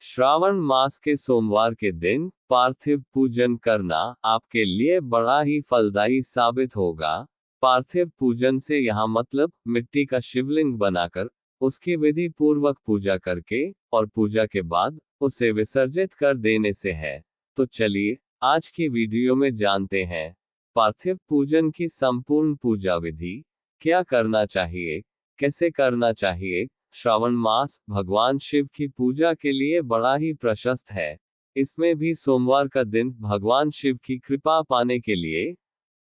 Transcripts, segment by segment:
श्रावण मास के सोमवार के दिन पार्थिव पूजन करना आपके लिए बड़ा ही फलदायी साबित होगा। पार्थिव पूजन से यहाँ मतलब मिट्टी का शिवलिंग बनाकर उसकी विधि पूर्वक पूजा करके और पूजा के बाद उसे विसर्जित कर देने से है। तो चलिए आज की वीडियो में जानते हैं पार्थिव पूजन की संपूर्ण पूजा विधि, क्या करना चाहिए, कैसे करना चाहिए। श्रावण मास भगवान शिव की पूजा के लिए बड़ा ही प्रशस्त है। इसमें भी सोमवार का दिन भगवान शिव की कृपा पाने के लिए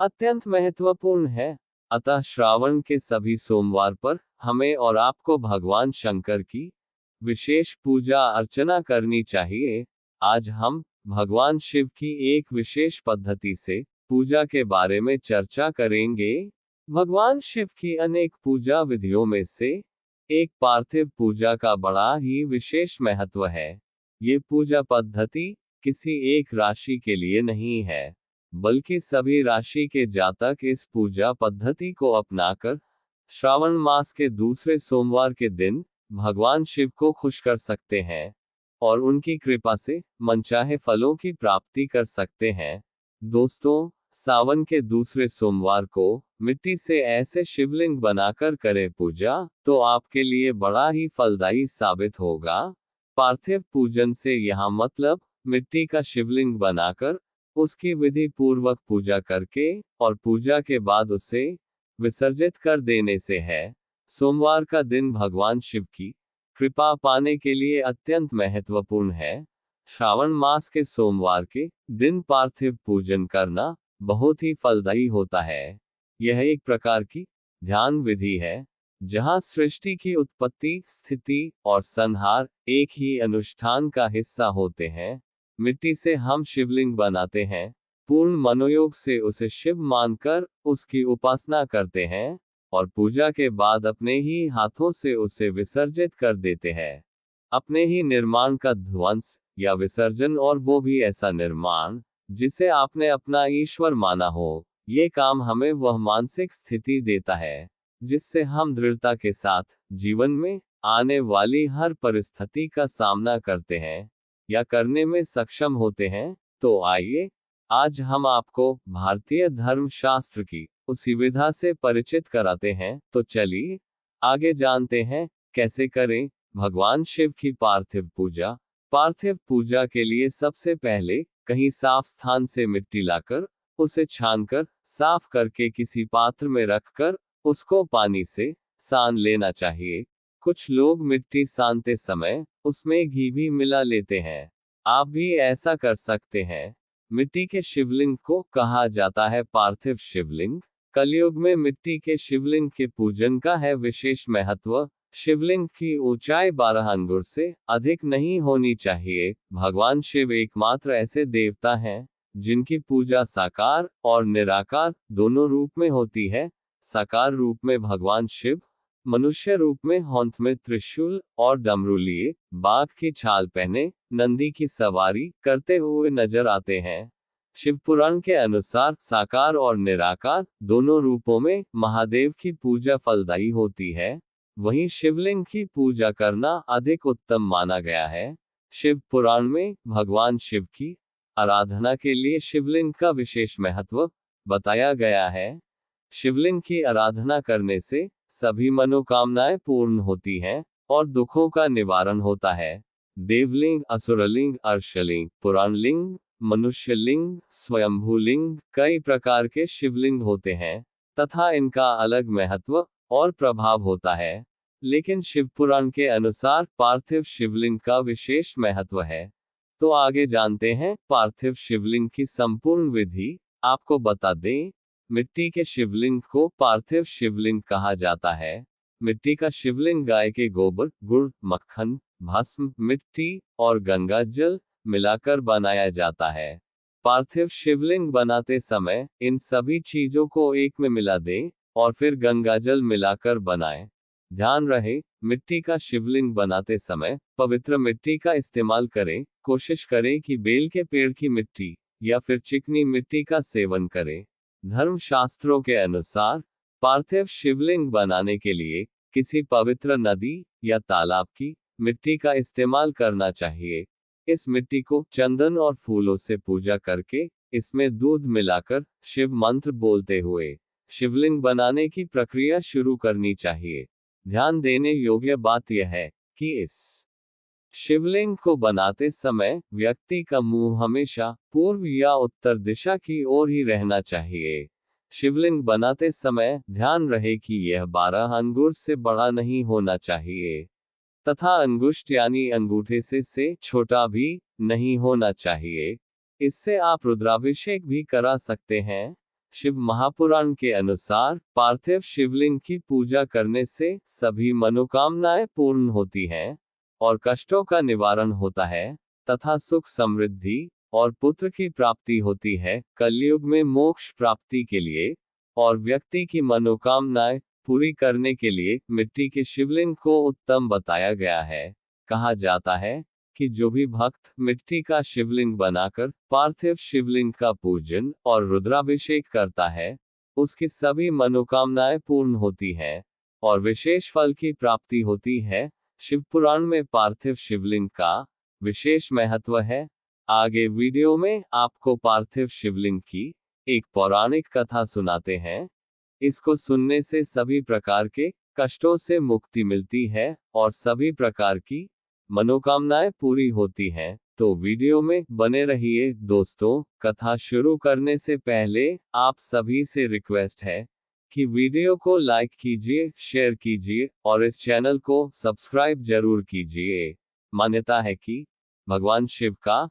अत्यंत महत्वपूर्ण है। अतः श्रावण के सभी सोमवार पर हमें और आपको भगवान शंकर की विशेष पूजा अर्चना करनी चाहिए। आज हम भगवान शिव की एक विशेष पद्धति से पूजा के बारे में चर्चा करेंगे। भगवान शिव की अनेक पूजा विधियों में से एक पार्थिव पूजा का बड़ा ही विशेष महत्व है। ये पूजा पद्धति किसी एक राशि के लिए नहीं है, बल्कि सभी राशि के जातक इस पूजा पद्धति को अपनाकर श्रावण मास के दूसरे सोमवार के दिन भगवान शिव को खुश कर सकते हैं और उनकी कृपा से मनचाहे फलों की प्राप्ति कर सकते हैं। दोस्तों, सावन के दूसरे सोमवार को मिट्टी से ऐसे शिवलिंग बनाकर करें पूजा तो आपके लिए बड़ा ही फलदायी साबित होगा। पार्थिव पूजन से यहाँ मतलब मिट्टी का शिवलिंग बनाकर उसकी विधि पूर्वक पूजा करके और पूजा के बाद उसे विसर्जित कर देने से है। सोमवार का दिन भगवान शिव की कृपा पाने के लिए अत्यंत महत्वपूर्ण है। श्रावण मास के सोमवार के दिन पार्थिव पूजन करना बहुत ही फलदायी होता है। यह एक प्रकार की ध्यान विधि है, जहां सृष्टि की उत्पत्ति, स्थिति और संहार एक ही अनुष्ठान का हिस्सा होते हैं। मिट्टी से हम शिवलिंग बनाते हैं, पूर्ण मनोयोग से उसे शिव मानकर उसकी उपासना करते हैं और पूजा के बाद अपने ही हाथों से उसे विसर्जित कर देते हैं। अपने ही निर्माण का ध्वंस या विसर्जन, और वो भी ऐसा निर्माण जिसे आपने अपना ईश्वर माना हो। ये काम हमें वह मानसिक स्थिति देता है जिससे हम दृढ़ता के साथ जीवन में आने वाली हर परिस्थिति का सामना करते हैं या करने में सक्षम होते हैं। तो आइए आज हम आपको भारतीय धर्म शास्त्र की उसी विधा से परिचित कराते हैं। तो चलिए आगे जानते हैं कैसे करें भगवान शिव की पार्थिव पूजा। पार्थिव पूजा के लिए सबसे पहले कहीं साफ स्थान से मिट्टी लाकर उसे छानकर साफ करके किसी पात्र में रखकर उसको पानी से सान लेना चाहिए। कुछ लोग मिट्टी सानते समय उसमें घी भी मिला लेते हैं। आप भी ऐसा कर सकते हैं। मिट्टी के शिवलिंग को कहा जाता है पार्थिव शिवलिंग। कलयुग में मिट्टी के शिवलिंग के पूजन का है विशेष महत्व। शिवलिंग की ऊंचाई 12 अंगुर से अधिक नहीं होनी चाहिए। भगवान शिव एकमात्र ऐसे देवता हैं जिनकी पूजा साकार और निराकार दोनों रूप में होती है। साकार रूप में भगवान शिव मनुष्य रूप में हाथ में त्रिशूल और डमरू लिए बाघ की छाल पहने नंदी की सवारी करते हुए नजर आते हैं। शिव पुराण के अनुसार साकार और निराकार दोनों रूपों में महादेव की पूजा फलदायी होती है। वहीं शिवलिंग की पूजा करना अधिक उत्तम माना गया है। शिव पुराण में भगवान शिव की आराधना के लिए शिवलिंग का विशेष महत्व बताया गया है। शिवलिंग की आराधना करने से सभी मनोकामनाएं पूर्ण होती हैं और दुखों का निवारण होता है। देवलिंग, असुरलिंग, अर्शलिंग, पुराणलिंग, मनुष्यलिंग, स्वयंभूलिंग, कई प्रकार के शिवलिंग होते हैं तथा इनका अलग महत्व और प्रभाव होता है। लेकिन शिव पुराण के अनुसार पार्थिव शिवलिंग का विशेष महत्व है। तो आगे जानते हैं पार्थिव शिवलिंग की संपूर्ण विधि। आपको बता दें, मिट्टी के शिवलिंग को पार्थिव शिवलिंग कहा जाता है। मिट्टी का शिवलिंग गाय के गोबर, गुड़, मक्खन, भस्म, मिट्टी और गंगा जल मिलाकर बनाया जाता है। पार्थिव शिवलिंग बनाते समय इन सभी चीजों को एक में मिला दें और फिर गंगाजल मिलाकर बनाएं। ध्यान रहे, मिट्टी का शिवलिंग बनाते समय पवित्र मिट्टी का इस्तेमाल करें। कोशिश करें कि बेल के पेड़ की मिट्टी या फिर चिकनी मिट्टी का सेवन करें। धर्म शास्त्रों के अनुसार पार्थिव शिवलिंग बनाने के लिए किसी पवित्र नदी या तालाब की मिट्टी का इस्तेमाल करना चाहिए। इस मिट्टी को चंदन और फूलों से पूजा करके इसमें दूध मिलाकर शिव मंत्र बोलते हुए शिवलिंग बनाने की प्रक्रिया शुरू करनी चाहिए। ध्यान देने योग्य बात यह है कि इस शिवलिंग को बनाते समय व्यक्ति का मुंह हमेशा पूर्व या उत्तर दिशा की ओर ही रहना चाहिए। शिवलिंग बनाते समय ध्यान रहे कि यह 12 अंगुर से बड़ा नहीं होना चाहिए तथा अंगुष्ठ यानी अंगूठे से छोटा भी नहीं होना चाहिए। इससे आप रुद्राभिषेक भी करा सकते हैं। शिव महापुराण के अनुसार पार्थिव शिवलिंग की पूजा करने से सभी मनोकामनाएं पूर्ण होती हैं और कष्टों का निवारण होता है तथा सुख समृद्धि और पुत्र की प्राप्ति होती है। कलयुग में मोक्ष प्राप्ति के लिए और व्यक्ति की मनोकामनाएं पूरी करने के लिए मिट्टी के शिवलिंग को उत्तम बताया गया है। कहा जाता है कि जो भी भक्त मिट्टी का शिवलिंग बनाकर पार्थिव शिवलिंग का पूजन और रुद्राभिषेक करता है, उसकी सभी मनोकामनाएं पूर्ण होती हैं और विशेष फल की प्राप्ति होती है। शिवपुराण में पार्थिव शिवलिंग का विशेष महत्व है। आगे वीडियो में आपको पार्थिव शिवलिंग की एक पौराणिक कथा सुनाते हैं। इसको सुनने से सभी प्रकार के कष्टों से मुक्ति मिलती है और सभी प्रकार की मनोकामनाएं पूरी होती हैं। तो वीडियो में बने रहिए दोस्तों। कथा शुरू करने से पहले आप सभी से रिक्वेस्ट है कि वीडियो को लाइक कीजिए, शेयर कीजिए और इस चैनल को सब्सक्राइब जरूर कीजिए। मान्यता है कि भगवान शिव का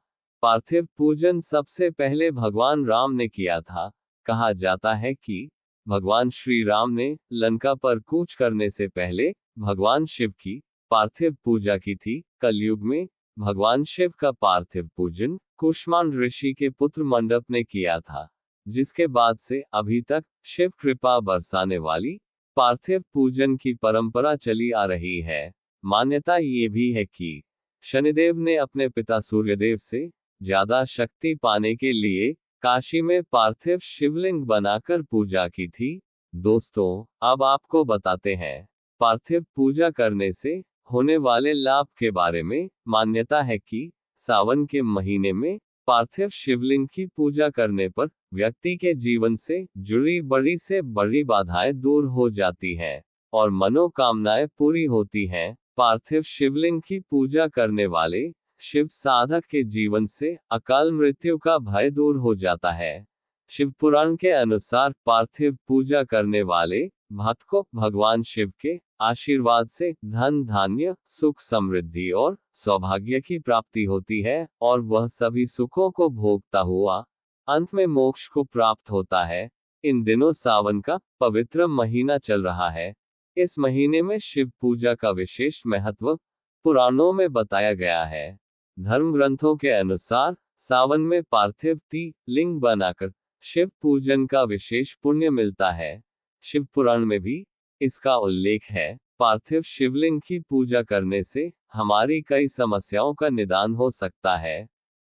पार्थिव पूजन सबसे पहले भगवान राम ने किया था। कहा जाता है कि भगवान श्री राम ने लंका पर कूच करने से पहले भगवान शिव की पार्थिव पूजा की थी। कलयुग में भगवान शिव का पार्थिव पूजन कुष्मांड ऋषि के पुत्र मंडप ने किया था, जिसके बाद से अभी तक शिव कृपा बरसाने वाली पार्थिव पूजन की परंपरा चली आ रही है। मान्यता ये भी है कि शनिदेव ने अपने पिता सूर्यदेव से ज्यादा शक्ति पाने के लिए काशी में पार्थिव शिवलिंग बनाकर पूजा की थी। दोस्तों, अब आपको बताते हैं पार्थिव पूजा करने से होने वाले लाभ के बारे में। मान्यता है कि सावन के महीने में पार्थिव शिवलिंग की पूजा करने पर व्यक्ति के जीवन से जुड़ी बड़ी से बड़ी बाधाएं दूर हो जाती हैं और मनोकामनाएं पूरी होती हैं। पार्थिव शिवलिंग की पूजा करने वाले शिव साधक के जीवन से अकाल मृत्यु का भय दूर हो जाता है। शिव पुराण के अनुसार पार्थिव पूजा करने वाले भक्त को भगवान शिव के आशीर्वाद से धन धान्य सुख समृद्धि और सौभाग्य की प्राप्ति होती है और वह सभी सुखों को भोगता हुआ अंत में मोक्ष को प्राप्त होता है। इन दिनों सावन का पवित्र महीना चल रहा है। इस महीने में शिव पूजा का विशेष महत्व पुराणों में बताया गया है। धर्म ग्रंथों के अनुसार सावन में पार्थिव लिंग बनाकर शिव पूजन का विशेष पुण्य मिलता है। शिव पुराण में भी इसका उल्लेख है। पार्थिव शिवलिंग की पूजा करने से हमारी कई समस्याओं का निदान हो सकता है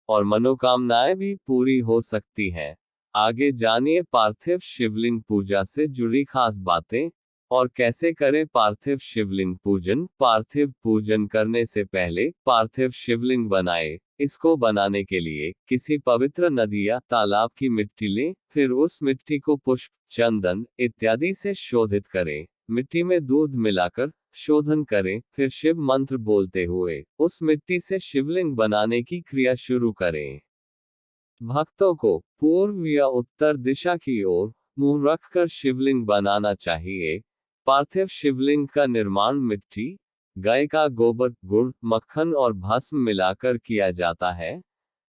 और मनोकामनाएं भी पूरी हो सकती हैं। आगे जानिए पार्थिव शिवलिंग पूजा से जुड़ी खास बातें और कैसे करें पार्थिव शिवलिंग पूजन। पार्थिव पूजन करने से पहले पार्थिव शिवलिंग बनाएं। इसको बनाने के लिए किसी पवित्र नदी या तालाब की मिट्टी लें, फिर उस मिट्टी को पुष्प, चंदन इत्यादि से शोधित करें। मिट्टी में दूध मिलाकर शोधन करें, फिर शिव मंत्र बोलते हुए उस मिट्टी से शिवलिंग बनाने की क्रिया शुरू करें। भक्तों को पूर्व या उत्तर दिशा की ओर मुंह रखकर शिवलिंग बनाना चाहिए। पार्थिव शिवलिंग का निर्माण मिट्टी, गाय का गोबर, गुड़, मक्खन और भस्म मिलाकर किया जाता है।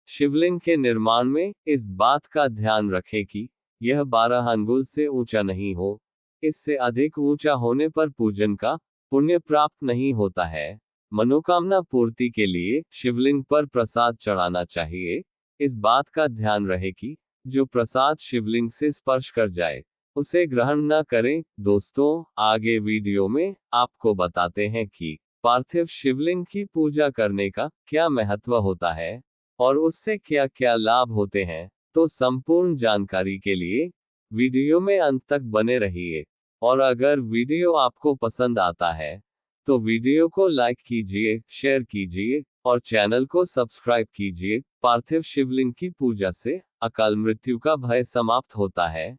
शिवलिंग के निर्माण में इस बात का ध्यान रखें कि यह 12 अंगुल से ऊंचा नहीं हो। इससे अधिक ऊंचा होने पर पूजन का पुण्य प्राप्त नहीं होता है। मनोकामना पूर्ति के लिए शिवलिंग पर प्रसाद चढ़ाना चाहिए। इस बात का ध्यान रहे कि जो प्रसाद शिवलिंग से स्पर्श कर जाए उसे ग्रहण न करें। दोस्तों, आगे वीडियो में आपको बताते हैं कि पार्थिव शिवलिंग की पूजा करने का क्या महत्व होता है और उससे क्या क्या लाभ होते हैं। तो संपूर्ण जानकारी के लिए वीडियो में अंत तक बने रहिए और अगर वीडियो आपको पसंद आता है तो वीडियो को लाइक कीजिए, शेयर कीजिए और चैनल को सब्सक्राइब कीजिए। पार्थिव शिवलिंग की पूजा से अकाल मृत्यु का भय समाप्त होता है।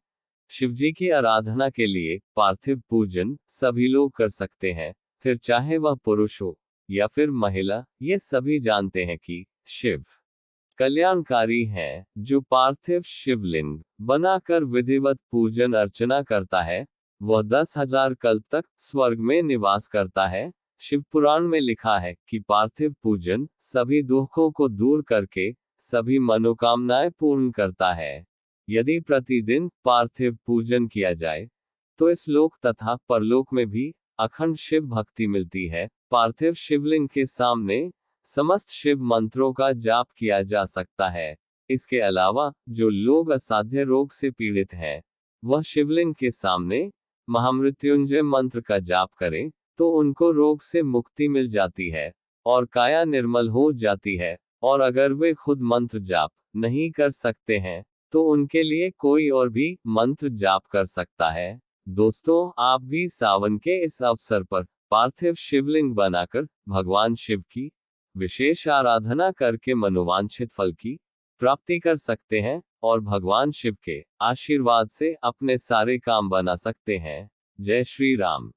शिवजी की आराधना के लिए पार्थिव पूजन सभी लोग कर सकते हैं, फिर चाहे वह पुरुष हो या फिर महिला। ये सभी जानते हैं कि शिव कल्याणकारी हैं। जो पार्थिव शिवलिंग बनाकर विधिवत पूजन अर्चना करता है, वह 10,000 कल्प तक स्वर्ग में निवास करता है। शिव पुराण में लिखा है कि पार्थिव पूजन सभी दुखों को दूर करके सभी मनोकामनाएं पूर्ण करता है। यदि प्रतिदिन पार्थिव पूजन किया जाए तो इस लोक तथा परलोक में भी अखंड शिव भक्ति मिलती है। पार्थिव शिवलिंग के सामने समस्त शिव मंत्रों का जाप किया जा सकता है। इसके अलावा जो लोग असाध्य रोग से पीड़ित हैं, वह शिवलिंग के सामने महामृत्युंजय मंत्र का जाप करें तो उनको रोग से मुक्ति मिल जाती है और काया निर्मल हो जाती है। और अगर वे खुद मंत्र जाप नहीं कर सकते हैं तो उनके लिए कोई और भी मंत्र जाप कर सकता है। दोस्तों, आप भी सावन के इस अवसर पर पार्थिव शिवलिंग बनाकर भगवान शिव की विशेष आराधना करके मनोवांछित फल की प्राप्ति कर सकते हैं और भगवान शिव के आशीर्वाद से अपने सारे काम बना सकते हैं। जय श्री राम।